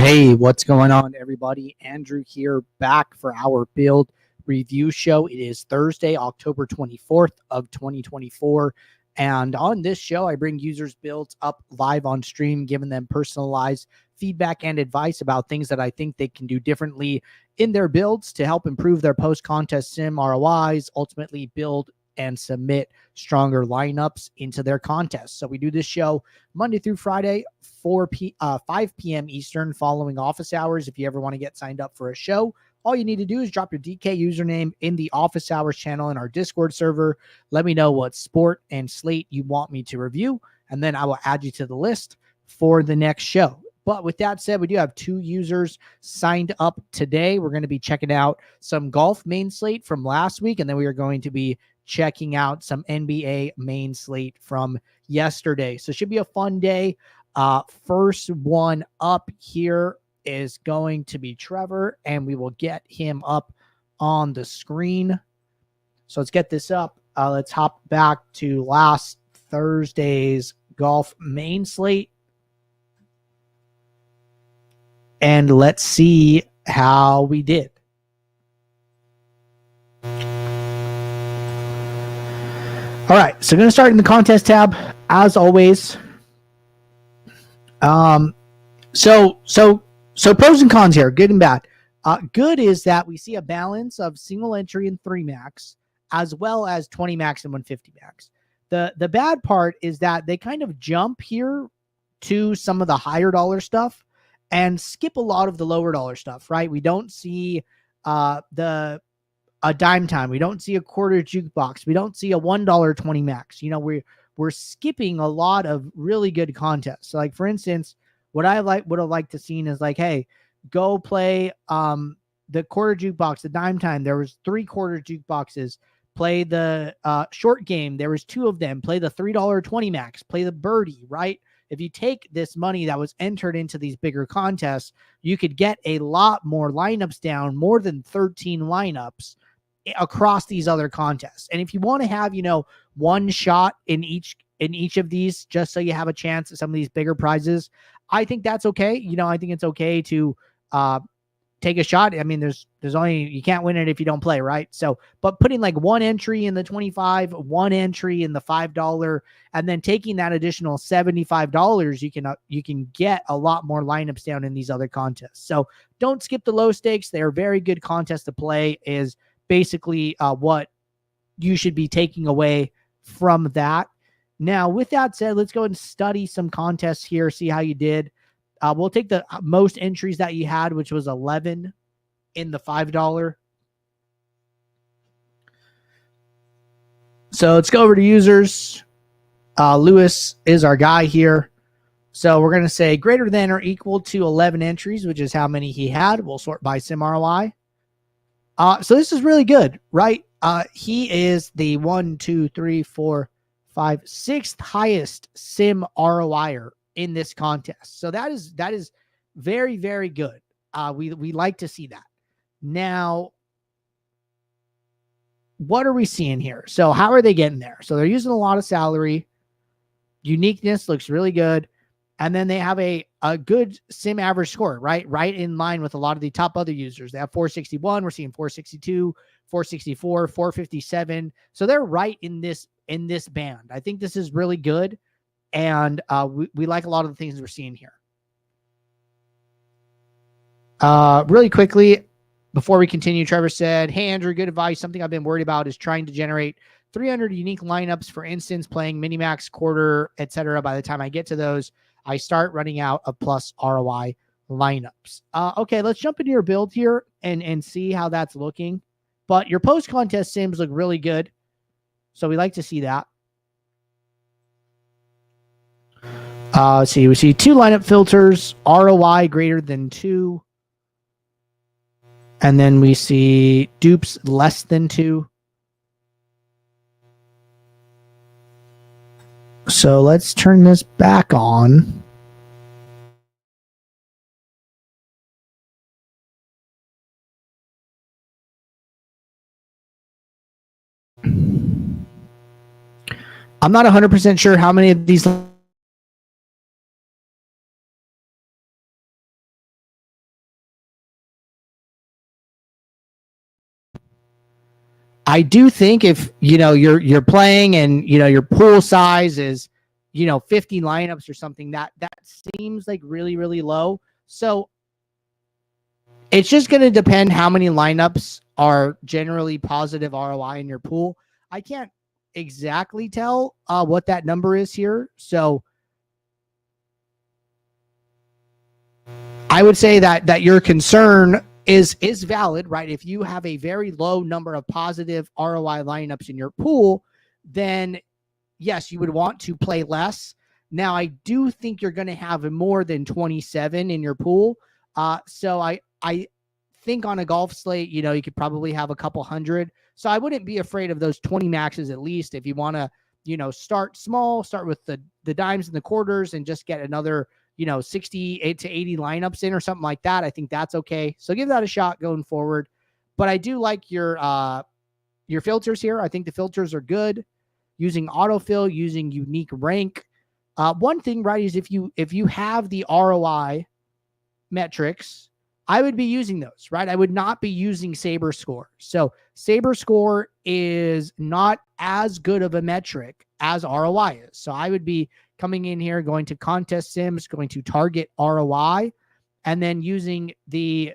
Hey, what's going on, everybody? Andrew here, back for our build review show. It is Thursday, October 24th of 2024. And on this show, I bring users' builds up live on stream, giving them personalized feedback and advice about things that I think they can do differently in their builds to help improve their post-contest sim ROIs, ultimately build and submit stronger lineups into their contests. So we do this show Monday through Friday, 5 p.m. Eastern, following office hours. If you ever want to get signed up for a show, all you need to do is drop your DK username in the office hours channel in our Discord server. Let me know what sport and slate you want me to review, and then I will add you to the list for the next show. But with that said, we do have 2 users signed up today. We're going to be checking out some golf main slate from last week, and then we are going to be checking out some NBA main slate from yesterday. So it should be a fun day. First one up here is going to be Trevor, and we will get him up on the screen. So let's get this up. Let's hop back to last Thursday's golf main slate, and let's see how we did. All right, so going to start in the contest tab as always. So pros and cons here, good and bad. Good is that we see a balance of single entry and 3 max, as well as 20 max and 150 max. The bad part is that they kind of jump here to some of the higher dollar stuff and skip a lot of the lower dollar stuff, right? We don't see a dime time. We don't see a quarter jukebox. We don't see a $1 20 max. You know, we're skipping a lot of really good contests. So like, for instance, what I would have liked to seen is like, hey, go play the quarter jukebox, the dime time. There was 3 quarter jukeboxes. Play the short game. There was 2 of them. Play the $3 20 max. Play the birdie, right? If you take this money that was entered into these bigger contests, you could get a lot more lineups down, more than 13 lineups across these other contests. And if you want to have, you know, one shot in each of these, just so you have a chance at some of these bigger prizes, I think that's okay. You know, I think it's okay to take a shot. I mean, there's only, you can't win it if you don't play, right? So, but putting like 1 entry in the 25, 1 entry in the $5, and then taking that additional $75, you can get a lot more lineups down in these other contests. So don't skip the low stakes. They are very good contests to play, is basically what you should be taking away from that. Now, with that said, let's go and study some contests here, see how you did. We'll take the most entries that you had, which was 11 in the $5. So let's go over to users. Lewis is our guy here. So we're going to say greater than or equal to 11 entries, which is how many he had. We'll sort by sim ROI. So this is really good, right? He is the 6th highest sim ROIer in this contest. So that is very, very good. We like to see that. Now, what are we seeing here? So how are they getting there? So they're using a lot of salary. Uniqueness looks really good. And then they have a good sim average score, right? Right in line with a lot of the top other users. They have 461. We're seeing 462, 464, 457. So they're right in this band. I think this is really good. And we like a lot of the things we're seeing here. Really quickly, before we continue, Trevor said, hey, Andrew, good advice. Something I've been worried about is trying to generate 300 unique lineups, for instance, playing minimax, quarter, etc. By the time I get to those, I start running out of plus ROI lineups. Okay, let's jump into your build here and see how that's looking. But your post-contest sims look really good. So we like to see that. Let's see, we see 2 lineup filters, ROI greater than 2. And then we see dupes less than 2. So let's turn this back on. I'm not 100% sure how many of these I do think if you're playing and your pool size is 50 lineups or something, that seems like really, really low. So it's just going to depend how many lineups are generally positive ROI in your pool. I can't exactly tell what that number is here. So I would say that your concern is valid, right? If you have a very low number of positive ROI lineups in your pool, then yes, you would want to play less. Now, I do think you're going to have more than 27 in your pool. So I think on a golf slate, you could probably have a couple hundred. So I wouldn't be afraid of those 20 maxes at least. If you want to, start small, start with the dimes and the quarters and just get another, 68 to 80 lineups in or something like that. I think that's okay. So give that a shot going forward. But I do like your filters here. I think the filters are good. Using autofill, using unique rank. One thing, right, is if you have the ROI metrics, I would be using those, right? I would not be using Saber Score. So Saber Score is not as good of a metric as ROI is. So I would be coming in here, going to contest sims, going to target ROI, and then using the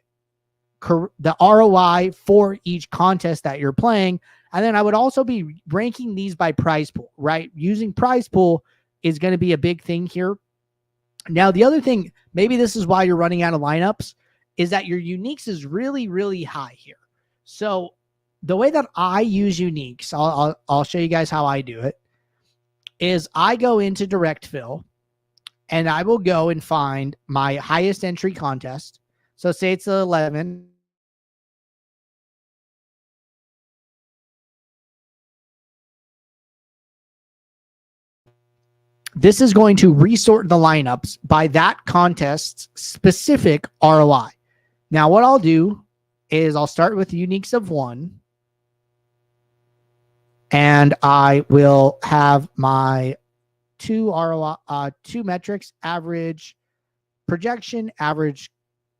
ROI for each contest that you're playing. And then I would also be ranking these by prize pool, right? Using prize pool is going to be a big thing here. Now, the other thing, maybe this is why you're running out of lineups, is that your uniques is really, really high here. So the way that I use uniques, I'll show you guys how I do it, is I go into direct fill and I will go and find my highest entry contest. So say it's 11. This is going to resort the lineups by that contest's specific ROI. Now, what I'll do is I'll start with uniques of 1. And I will have my 2 ROI, 2 metrics, average projection, average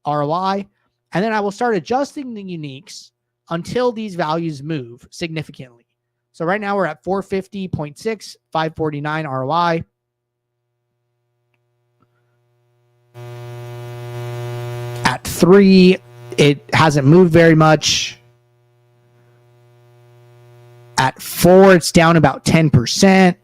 ROI. And then I will start adjusting the uniques until these values move significantly. So right now we're at 450.6, 549 ROI. At 3, it hasn't moved very much. At 4, it's down about 10%.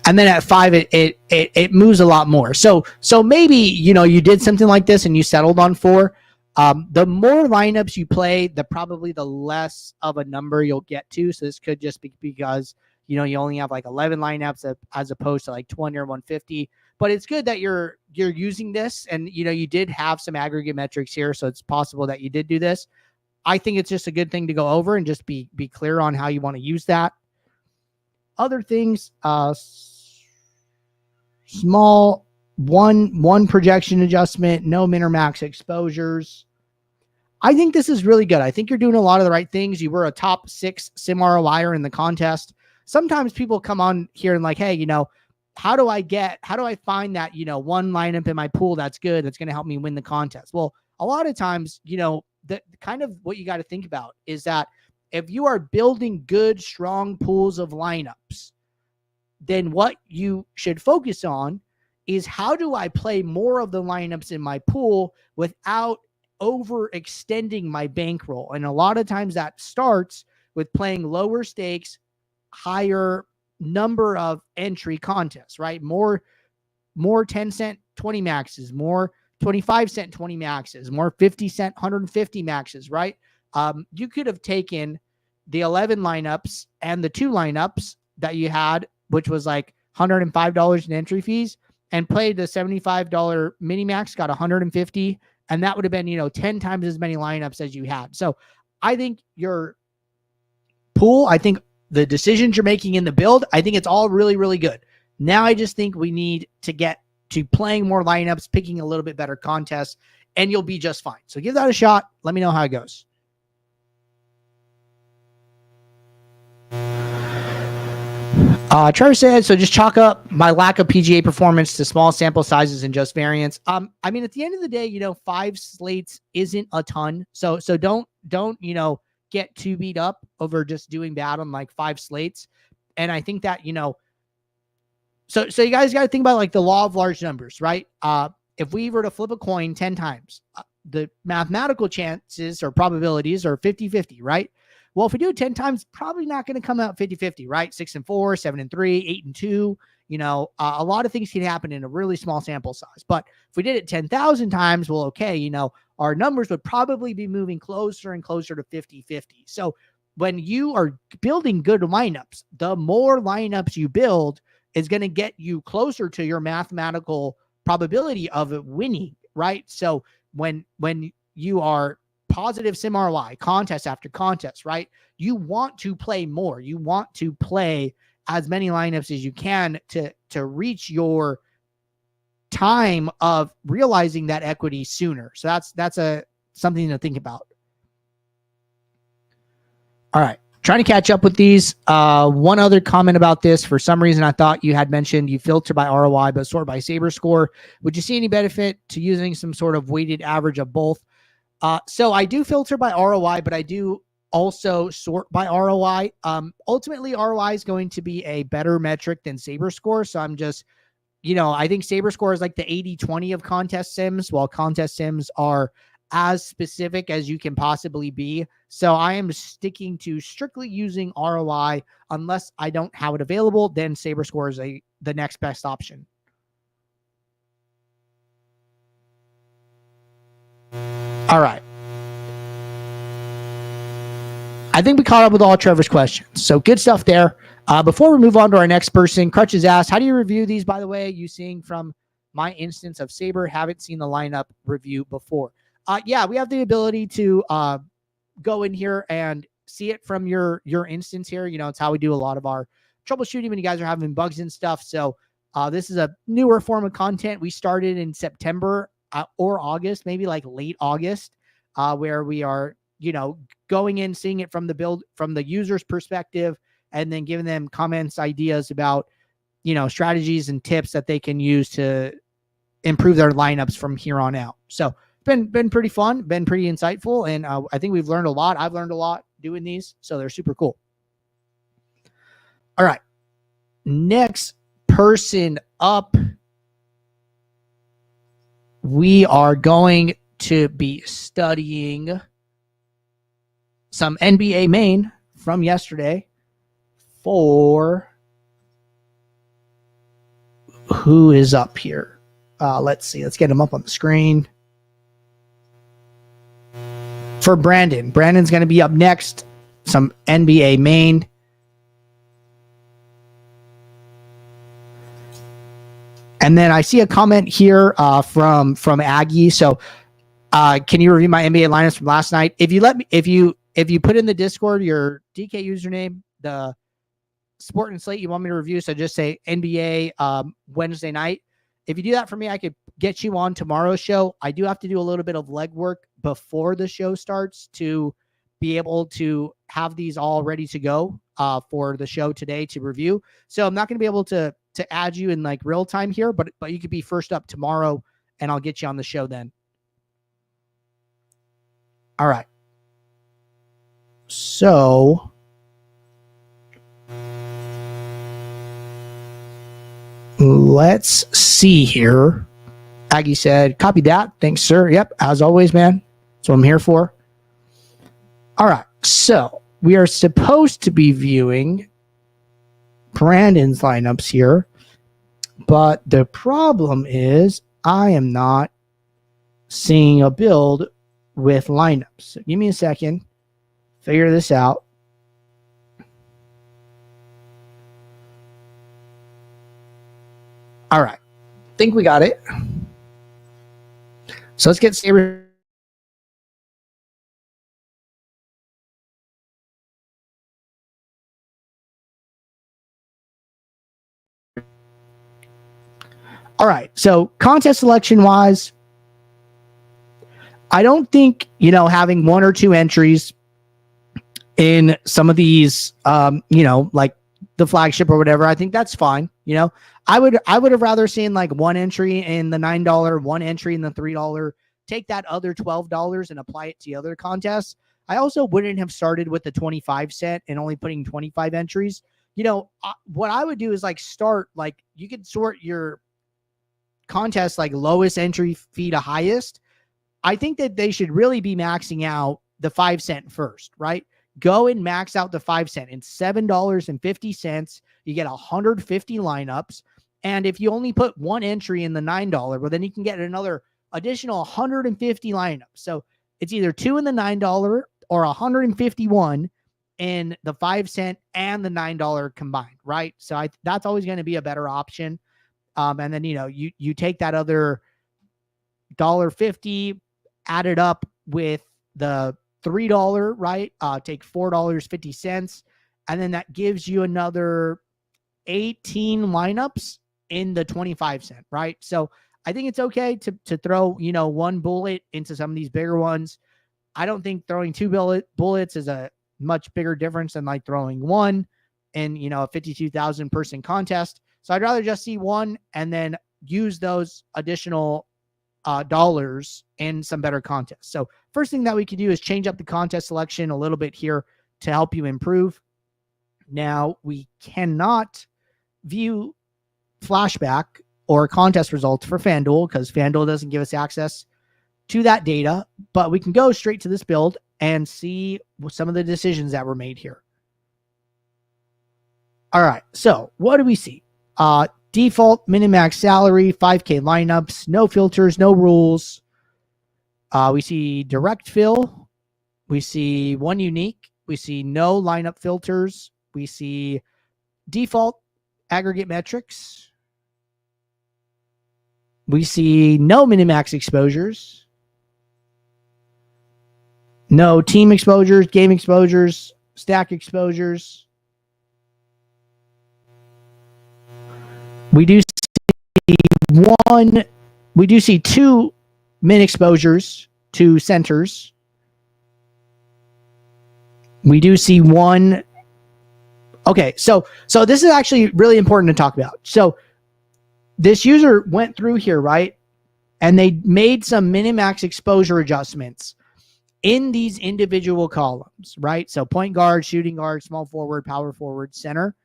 And then at 5, it moves a lot more. So maybe, you did something like this and you settled on 4. The more lineups you play, probably the less of a number you'll get to. So this could just be because, you only have like 11 lineups as opposed to like 20 or 150. But it's good that you're using this, and you did have some aggregate metrics here, so it's possible that you did do this. I think it's just a good thing to go over and just be clear on how you want to use that. Other things, small one projection adjustment, no min or max exposures. I think this is really good. I think you're doing a lot of the right things. You were a top 6 sim ROIer in the contest. Sometimes people come on here and like, hey, how do I find that, one lineup in my pool that's good, that's going to help me win the contest? Well, a lot of times, the kind of what you got to think about is that if you are building good, strong pools of lineups, then what you should focus on is how do I play more of the lineups in my pool without overextending my bankroll? And a lot of times that starts with playing lower stakes, higher number of entry contests, right? More 10 cent 20 maxes, more 25 cent 20 maxes, more 50 cent 150 maxes, right? You could have taken the 11 lineups and the 2 lineups that you had, which was like $105 in entry fees, and played the $75 mini max, got 150, and that would have been 10 times as many lineups as you had. So I think your pool, I think the decisions you're making in the build, I think it's all really, really good. Now I just think we need to get to playing more lineups, picking a little bit better contests, and you'll be just fine. So give that a shot. Let me know how it goes. Trevor said, so just chalk up my lack of PGA performance to small sample sizes and just variance. I mean, at the end of the day, 5 slates isn't a ton. So don't, get too beat up over just doing bad on like 5 slates. And I think that, so you guys got to think about like the law of large numbers, right? If we were to flip a coin 10 times, the mathematical chances or probabilities are 50-50, right? Well, if we do it 10 times, probably not going to come out 50-50, right? 6-4, 7-3, 8-2. A lot of things can happen in a really small sample size. But if we did it 10,000 times, well, okay, our numbers would probably be moving closer and closer to 50-50. So when you are building good lineups, the more lineups you build is going to get you closer to your mathematical probability of it winning, right? So when you are positive sim ROI, contest after contest, right? You want to play more. You want to play as many lineups as you can to reach your time of realizing that equity sooner. So that's something to think about. All right. Trying to catch up with these. One other comment about this. For some reason, I thought you had mentioned you filter by ROI, but sort by Saber score. Would you see any benefit to using some sort of weighted average of both? So I do filter by ROI, but I do also sort by ROI. Ultimately, ROI is going to be a better metric than Saber score. So I'm just, I think Saber score is like the 80-20 of contest sims, while contest sims are as specific as you can possibly be. So I am sticking to strictly using ROI unless I don't have it available. Then Saber score is the next best option. All right. I think we caught up with all Trevor's questions. So good stuff there. Before we move on to our next person, Crutches asked, how do you review these, by the way? You seeing from my instance of Saber, haven't seen the lineup review before. Yeah, we have the ability to go in here and see it from your instance here. It's how we do a lot of our troubleshooting when you guys are having bugs and stuff. So this is a newer form of content. We started in September or August, maybe like late August, where we are, going in, seeing it from the user's perspective, and then giving them comments, ideas about, strategies and tips that they can use to improve their lineups from here on out. So been pretty fun, been pretty insightful, and I think we've learned a lot. I've learned a lot doing these, so they're super cool. All right, next person up, we are going to be studying some NBA main from yesterday for who is up here. Let's see. Let's get him up on the screen. For Brandon. Brandon's going to be up next. Some NBA main. And then I see a comment here from Aggie. So can you review my NBA lineups from last night? If you put in the Discord your DK username, the sport and slate you want me to review, so just say NBA Wednesday night. If you do that for me, I could get you on tomorrow's show. I do have to do a little bit of legwork before the show starts to be able to have these all ready to go for the show today to review. So I'm not going to be able to add you in like real time here, but you could be first up tomorrow and I'll get you on the show then. All right. So let's see here. Aggie said, copy that. Thanks, sir. Yep. As always, man. That's what I'm here for. All right. So we are supposed to be viewing Brandon's lineups here, but the problem is I am not seeing a build with lineups. So give me a second. Figure this out. All right. Think we got it. So let's get Saber. All right. So contest selection wise, I don't think, having one or two entries in some of these, like the flagship or whatever, I think that's fine. You know, I would have rather seen like one entry in the $9, one entry in the $3. Take that other $12 and apply it to the other contests. I also wouldn't have started with the 25 cent and only putting 25 entries. You know, what I would do is like start, like you could sort your contest like lowest entry fee to highest. I think that they should really be maxing out the 5 cent first, right? Go and max out the 5 cent. It's $7.50. You get 150 lineups. And if you only put one entry in the $9, well, then you can get another additional 150 lineups. So it's either two in the $9 or 151 in the 5 cent and the $9 combined, right? So that's always going to be a better option. And then, you know, you take that other $1.50, add it up with the $3, right? Take $4.50, and then that gives you another 18 lineups in the 25 cent, right? So I think it's okay to throw, you know, one bullet into some of these bigger ones. I don't think throwing two bullets is a much bigger difference than like throwing one in, you know, a 52,000 person contest. So I'd rather just see one and then use those additional dollars in some better contests. So first thing that we could do is change up the contest selection a little bit here to help you improve. Now we cannot view flashback or contest results for FanDuel because FanDuel doesn't give us access to that data, but we can go straight to this build and see some of the decisions that were made here. All right, so what do we see? Default minimax salary, 5K lineups, no filters, no rules. We see direct fill. We see one unique. We see no lineup filters. We see default aggregate metrics. We see no minimax exposures. No team exposures, game exposures, stack exposures. We do see two min exposures to centers. We do see one. Okay, so this is actually really important to talk about. So this user went through here, right? And they made some minimax exposure adjustments in these individual columns, right? So point guard, shooting guard, small forward, power forward, center.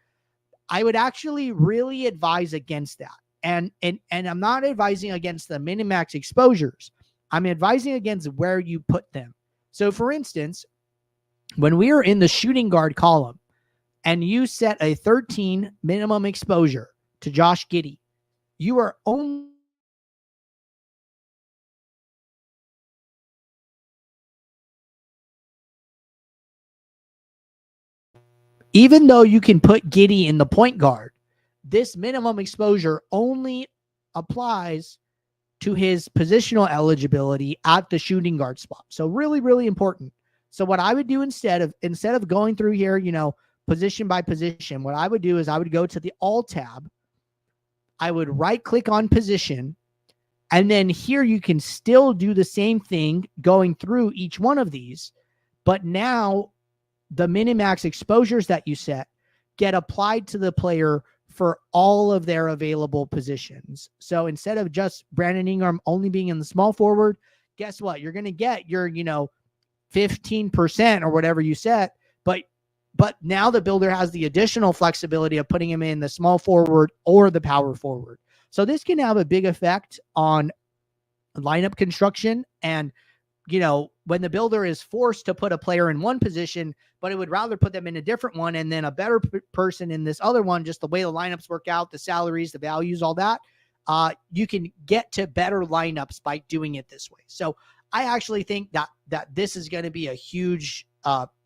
I would actually really advise against that. And I'm not advising against the minimax exposures. I'm advising against where you put them. So for instance, when we are in the shooting guard column and you set a 13 minimum exposure to Josh Giddey, you are only even though you can put Giddey in the point guard, this minimum exposure only applies to his positional eligibility at the shooting guard spot. So really, really important. So what I would do instead of going through here, you know, position by position, what I would do is I would go to the all tab. I would right click on position. And then here you can still do the same thing going through each one of these. But now the minimax exposures that you set get applied to the player for all of their available positions. So instead of just Brandon Ingram only being in the small forward, guess what? You're going to get your, you know, 15% or whatever you set, but now the builder has the additional flexibility of putting him in the small forward or the power forward. So this can have a big effect on lineup construction. And, you know, when the builder is forced to put a player in one position, but it would rather put them in a different one and then a better person in this other one, just the way the lineups work out, the salaries, the values, all that, you can get to better lineups by doing it this way. So I actually think that this is going to be a huge,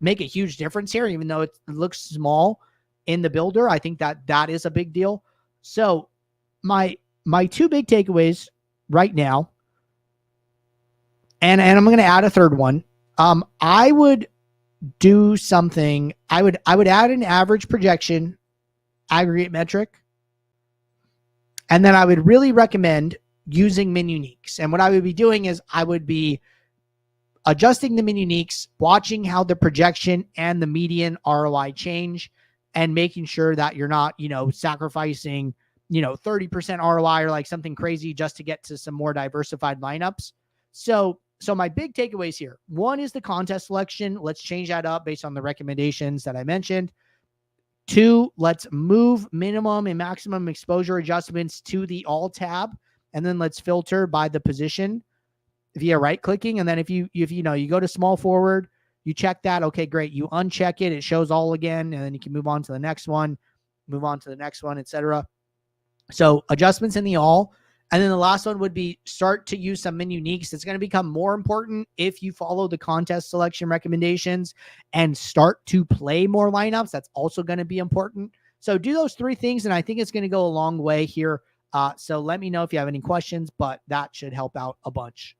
make a huge difference here, even though it looks small in the builder. I think that is a big deal. So my two big takeaways right now, and I'm going to add a third one. I would do something. I would add an average projection aggregate metric. And then I would really recommend using min uniques. And what I would be doing is I would be adjusting the min uniques, watching how the projection and the median ROI change, and making sure that you're not, sacrificing, 30% ROI or like something crazy just to get to some more diversified lineups. So my big takeaways here. One is the contest selection. Let's change that up based on the recommendations that I mentioned. 2, let's move minimum and maximum exposure adjustments to the all tab. And then let's filter by the position via right clicking. And then if you go to small forward, you check that. Okay, great. You uncheck it. It shows all again. And then you can move on to the next one, etc. So adjustments in the all. And then the last one would be start to use some min uniques. It's going to become more important if you follow the contest selection recommendations and start to play more lineups. That's also going to be important. So do those 3 things, and I think it's going to go a long way here. So let me know if you have any questions, but that should help out a bunch.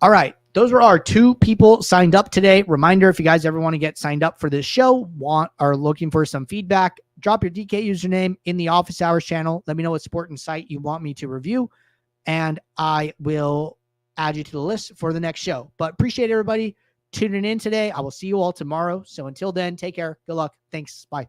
All right. Those were our 2 people signed up today. Reminder, if you guys ever want to get signed up for this show, are looking for some feedback, drop your DK username in the office hours channel. Let me know what sport and site you want me to review, and I will add you to the list for the next show. But appreciate everybody tuning in today. I will see you all tomorrow. So until then, take care. Good luck. Thanks. Bye.